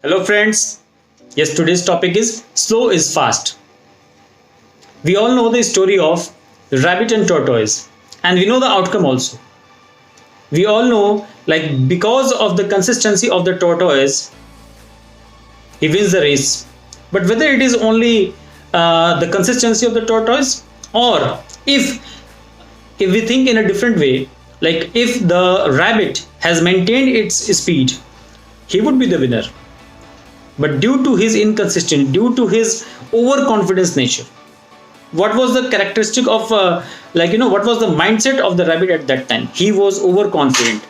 Hello, friends. Yes, today's topic is slow is fast. We all know the story of rabbit and tortoise, and we know the outcome also. We all know, like, because of the consistency of the tortoise, he wins the race. But whether it is only the consistency of the tortoise, or if if we think in a different way, like if the rabbit has maintained its speed, he would be the winner. But due to his inconsistent, due to his overconfidence nature, what was the characteristic of what was the mindset of the rabbit at that time? He was overconfident.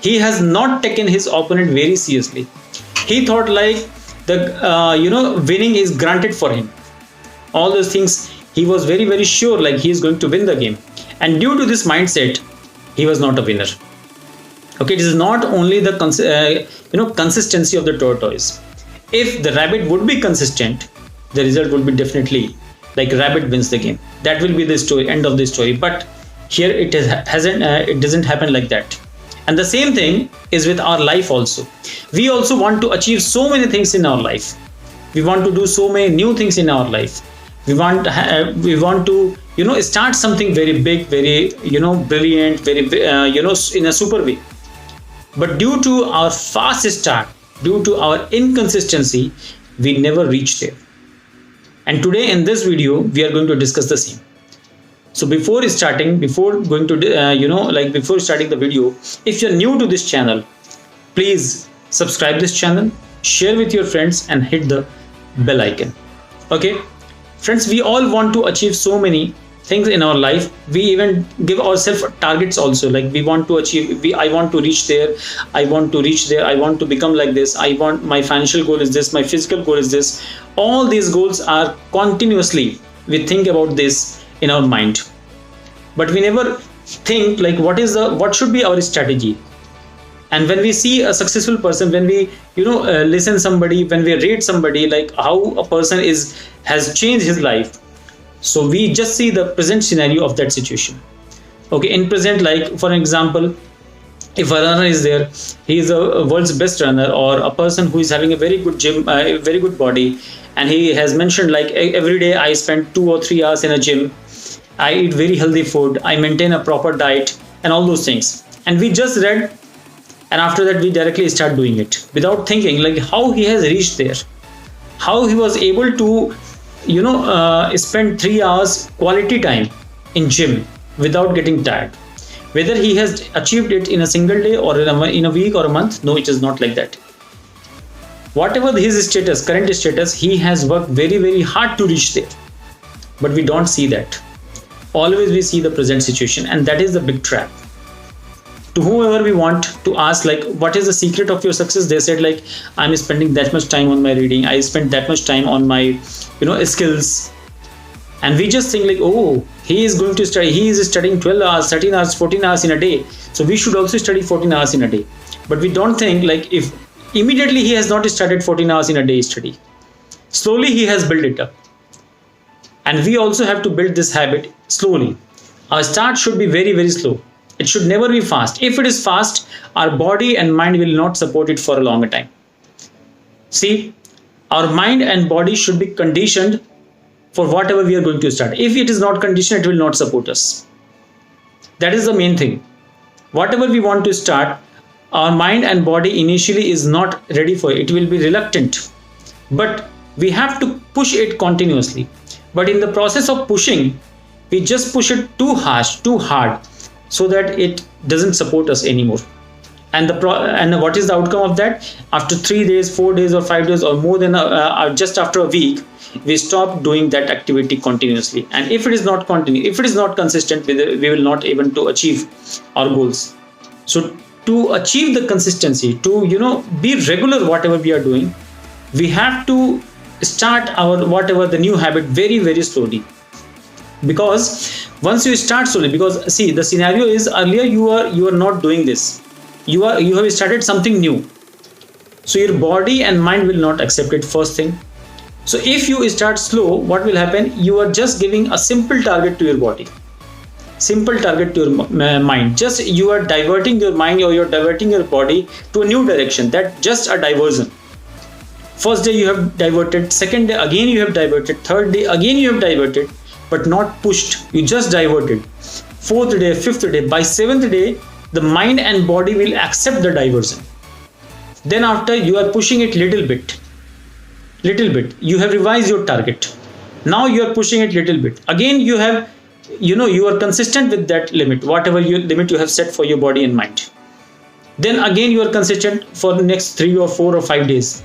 He has not taken his opponent very seriously. He thought like the winning is granted for him. All those things, he was very sure like he is going to win the game, and due to this mindset, he was not a winner. Okay, it is not only the consistency of the tortoise. If the rabbit would be consistent, the result would be definitely like rabbit wins the game. That will be the story, end of the story. But here it doesn't happen like that. And the same thing is with our life also. We also want to achieve so many things in our life. We want to do so many new things in our life. We want to start something very big, very brilliant, very in a super way. But due to our fast start, due to our inconsistency, we never reach there. And today in this video, we are going to discuss the same. So before starting, before going to before starting the video, if you're new to this channel, please subscribe this channel, share with your friends, and hit the bell icon. Okay, friends, we all want to achieve so many things in our life. We even give ourselves targets also, like we want to achieve, I want to reach there, I want to reach there, I want to become like this, I want, my financial goal is this, my physical goal is this. All these goals are continuously, we think about this in our mind, but we never think like what should be our strategy. And when we see a successful person, when we listen somebody, when we read somebody, like how a person has changed his life, so we just see the present scenario of that situation. Okay, in present, like for example, if a runner is there, he is a world's best runner, or a person who is having a very good gym, a very good body, and he has mentioned like every day I spend 2 or 3 hours in a gym, I eat very healthy food, I maintain a proper diet, and all those things. And we just read, and after that we directly start doing it without thinking like how he has reached there, how he was able to spend 3 hours quality time in gym without getting tired. Whether he has achieved it in a single day or in a week or a month, no, it is not like that. Whatever his status, current status, he has worked very hard to reach there, but we don't see that. Always we see the present situation, and that is the big trap. To whoever we want to ask like what is the secret of your success, they said like I'm spending that much time on my reading, I spend that much time on my skills. And we just think like, oh, he is going to study, he is studying 12 hours, 13 hours, 14 hours in a day, so we should also study 14 hours in a day. But we don't think like if immediately he has not started 14 hours in a day study, slowly he has built it up. And we also have to build this habit slowly. Our start should be very slow. It should never be fast. If it is fast, our body and mind will not support it for a longer time. See, our mind and body should be conditioned for whatever we are going to start. If it is not conditioned, it will not support us. That is the main thing. Whatever we want to start, our mind and body initially is not ready for it. It will be reluctant. But we have to push it continuously. But in the process of pushing, we just push it too harsh, too hard, so that it doesn't support us anymore. And what is the outcome of that? After 3 days, 4 days, or 5 days, or more than just after a week, we stop doing that activity continuously. And if it is not if it is not consistent, we will not able to achieve our goals. So to achieve the consistency, to be regular whatever we are doing, we have to start our whatever the new habit very slowly. Because once you start slowly, because see, the scenario is earlier you are not doing this, you have started something new, so your body and mind will not accept it, first thing. So if you start slow, what will happen? You are just giving a simple target to your body, simple target to your mind. Just you are diverting your mind, or you're diverting your body to a new direction. That just a diversion. First day you have diverted, second day again you have diverted, third day again you have diverted, but not pushed. You just diverted. Fourth day, fifth day, by seventh day, the mind and body will accept the diversion. Then after you are pushing it little bit, you have revised your target. Now you are pushing it little bit. Again you have, you are consistent with that limit, whatever limit you have set for your body and mind. Then again you are consistent for the next 3 or 4 or 5 days.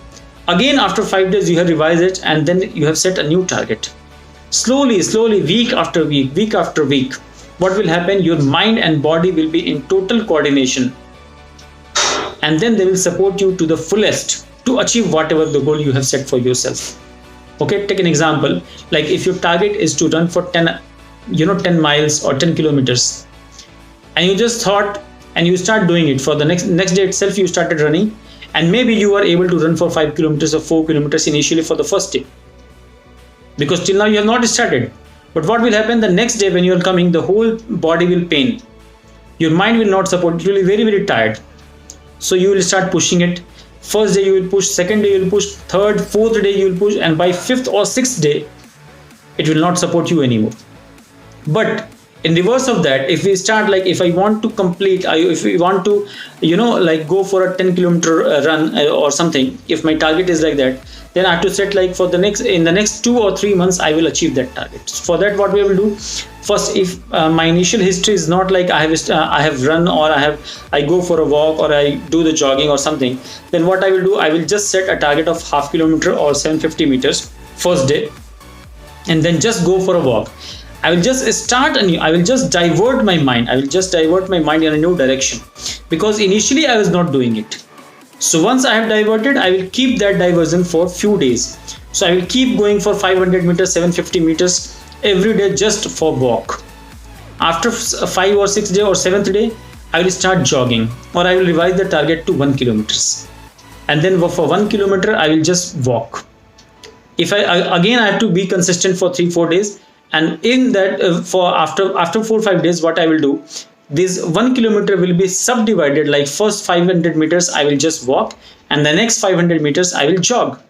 Again after 5 days you have revised it, and then you have set a new target. Slowly, week after week, what will happen? Your mind and body will be in total coordination, and then they will support you to the fullest to achieve whatever the goal you have set for yourself. Okay, take an example. Like if your target is to run for 10 miles or 10 kilometers, and you just thought and you start doing it, for the next day itself you started running, and maybe you are able to run for 5 kilometers or 4 kilometers initially for the first day, because till now you have not started. But what will happen the next day when you are coming? The whole body will pain, your mind will not support, it will be very, very tired. So you will start pushing it. First day you will push, second day you will push, third, fourth day you will push, and by fifth or sixth day it will not support you anymore. But in reverse of that, if we start, like if I want to complete, if we want to like go for a 10 kilometer run or something, if my target is like that, then I have to set like in the next 2 or 3 months I will achieve that target. For that, what we will do first, if my initial history is not like I have run, or I go for a walk, or I do the jogging or something, then what I will do, I will just set a target of half kilometer or 750 meters first day, and then just go for a walk. I will just start anew. I will just divert my mind. I will just divert my mind in a new direction, because initially I was not doing it. So once I have diverted, I will keep that diversion for few days. So I will keep going for 500 meters, 750 meters every day just for walk. After 5 or 6 day or 7th day, I will start jogging, or I will revise the target to 1 kilometers. And then for 1 kilometer, I will just walk. If I have to be consistent for 3-4 days. And in that, for after 4-5 days, what I will do, this 1 kilometer will be subdivided. Like first 500 meters I will just walk, and the next 500 meters I will jog.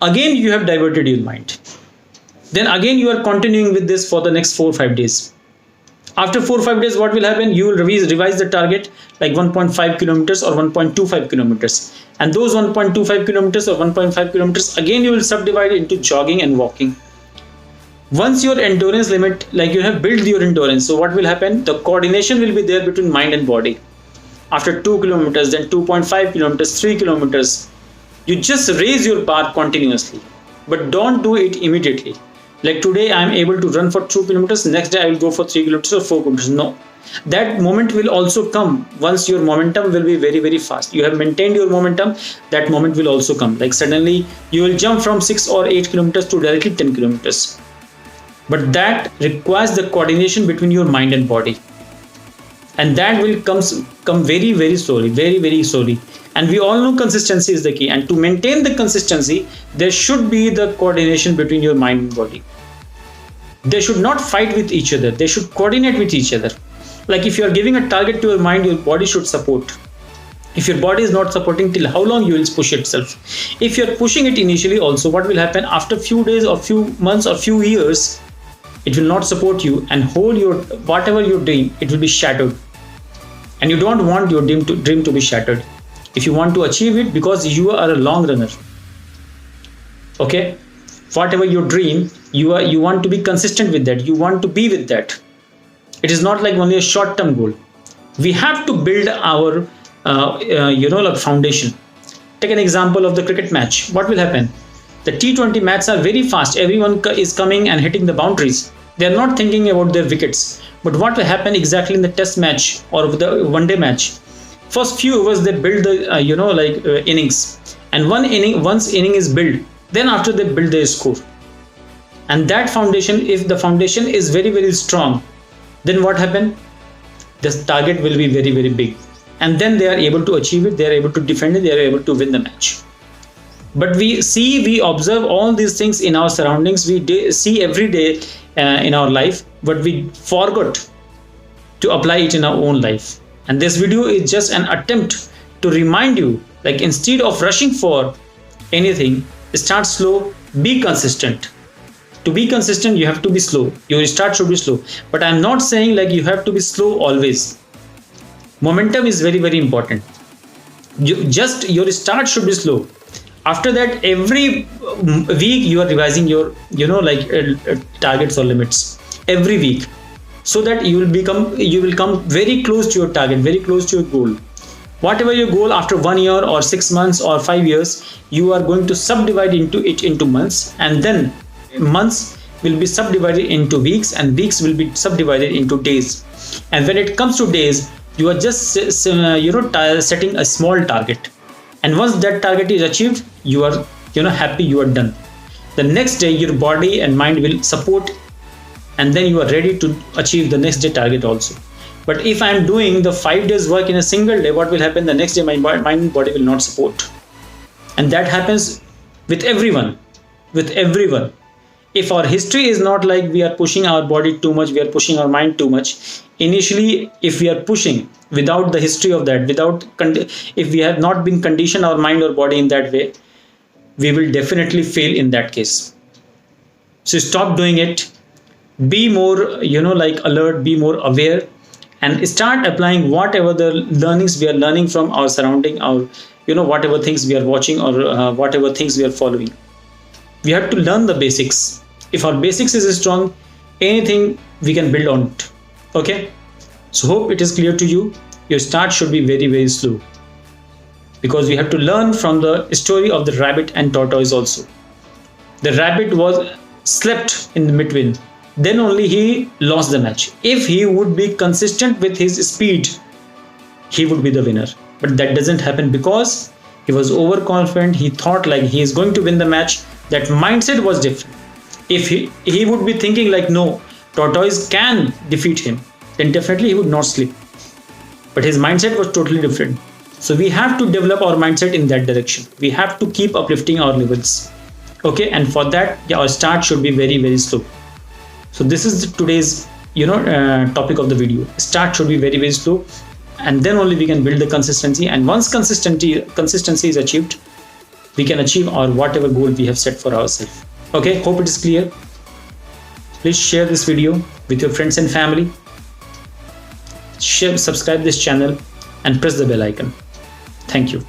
Again you have diverted your mind. Then again you are continuing with this for the next 4-5 days. After 4-5 days, what will happen? You will revise the target like 1.5 kilometers or 1.25 kilometers. And those 1.25 kilometers or 1.5 kilometers, again you will subdivide into jogging and walking. Once your endurance limit, like you have built your endurance, so what will happen? The coordination will be there between mind and body. After 2 kilometers, then 2.5 kilometers, 3 kilometers, you just raise your bar continuously, but don't do it immediately. Like today I am able to run for 2 kilometers, next day I will go for 3 kilometers or 4 kilometers. No, that moment will also come once your momentum will be very, very fast. You have maintained your momentum, that moment will also come. Like suddenly you will jump from 6 or 8 kilometers to directly 10 kilometers. But that requires the coordination between your mind and body, and that will come very, very slowly, very, very slowly. And we all know consistency is the key, and to maintain the consistency there should be the coordination between your mind and body. They should not fight with each other, they should coordinate with each other. Like if you are giving a target to your mind, your body should support. If your body is not supporting, till how long you will push itself? If you are pushing it initially also, what will happen after few days or few months or few years? It will not support you, and whatever you're doing, it will be shattered. And you don't want your dream to be shattered. If you want to achieve it, because you are a long runner, okay, whatever your dream, you want to be consistent with that, you want to be with that. It is not like only a short-term goal. We have to build our like foundation. Take an example of the cricket match. What will happen? The T20 matches are very fast. Everyone is coming and hitting the boundaries. They are not thinking about their wickets. But what will happen exactly in the test match or the one-day match? First few overs they build the innings, and once inning is built, then after they build their score. And that foundation, if the foundation is very, very strong, then what happen? This target will be very, very big, and then they are able to achieve it. They are able to defend it. They are able to win the match. But we observe all these things in our surroundings. We see every day in our life, but we forgot to apply it in our own life. And this video is just an attempt to remind you, like instead of rushing for anything, start slow, be consistent. To be consistent, you have to be slow. Your start should be slow. But I'm not saying like you have to be slow always. Momentum is very, very important. Just your start should be slow. After that, every week you are revising your, targets or limits every week, so that you will come very close to your target, very close to your goal. Whatever your goal, after 1 year or 6 months or 5 years, you are going to subdivide into months, and then months will be subdivided into weeks, and weeks will be subdivided into days. And when it comes to days, you are just setting a small target, and once that target is achieved, you are happy, you are done. The next day your body and mind will support, and then you are ready to achieve the next day target also. But if I am doing the 5 days work in a single day, what will happen? The next day my mind and body will not support. And that happens with everyone. If our history is not like we are pushing our body too much, we are pushing our mind too much. Initially, if we are pushing without the history of that, if we have not been conditioned our mind or body in that way, we will definitely fail in that case. So stop doing it. Be more, alert, be more aware, and start applying whatever the learnings we are learning from our surrounding, our, whatever things we are watching, or whatever things we are following. We have to learn the basics. If our basics is strong, anything we can build on it. Okay. So hope it is clear to you. Your start should be very, very slow, because we have to learn from the story of the rabbit and tortoise also. The rabbit was slept in the midway. Then only he lost the match. If he would be consistent with his speed, he would be the winner. But that doesn't happen because he was overconfident. He thought like he is going to win the match. That mindset was different. If he would be thinking like, no, tortoise can defeat him, then definitely he would not sleep. But his mindset was totally different. So we have to develop our mindset in that direction. We have to keep uplifting our levels. Okay, and for that, our start should be very, very slow. So this is today's topic of the video. Start should be very, very slow, and then only we can build the consistency. And once consistency is achieved, we can achieve our whatever goal we have set for ourselves. Okay, hope it is clear. Please share this video with your friends and family. Subscribe this channel and press the bell icon. Thank you.